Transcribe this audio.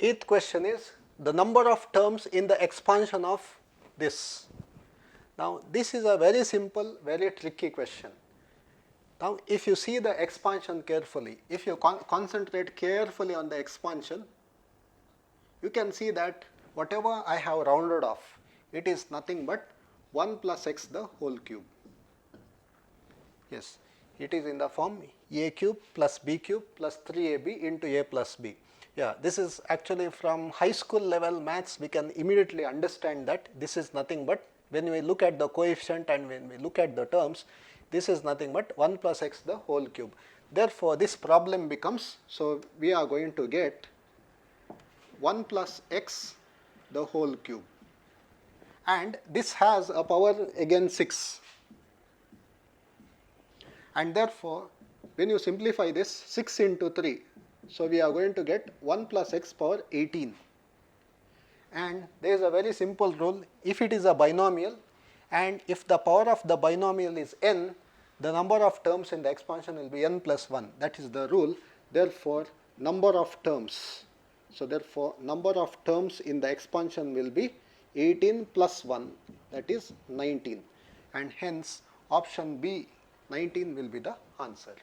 Eighth question is the number of terms in the expansion of this. Now this is a very simple, very tricky question. Now if you see the expansion carefully, if you concentrate carefully on the expansion, you can see that whatever I have rounded off, it is nothing but 1 plus x the whole cube. Yes, it is in the form a cube plus b cube plus 3ab into a plus b. Yeah, this is actually from high school level maths, we can immediately understand that this is nothing but, when we look at the coefficient and when we look at the terms, this is nothing but 1 plus x the whole cube. Therefore, this problem becomes, so we are going to get 1 plus x the whole cube, and this has a power again 6, and therefore when you simplify this 6 into 3, so we are going to get 1 plus x power 18, and there is a very simple rule. If it is a binomial and if the power of the binomial is n, the number of terms in the expansion will be n plus 1, that is the rule. Therefore, number of terms, so therefore number of terms in the expansion will be 18 plus 1, that is 19, and hence option B 19 will be the answer.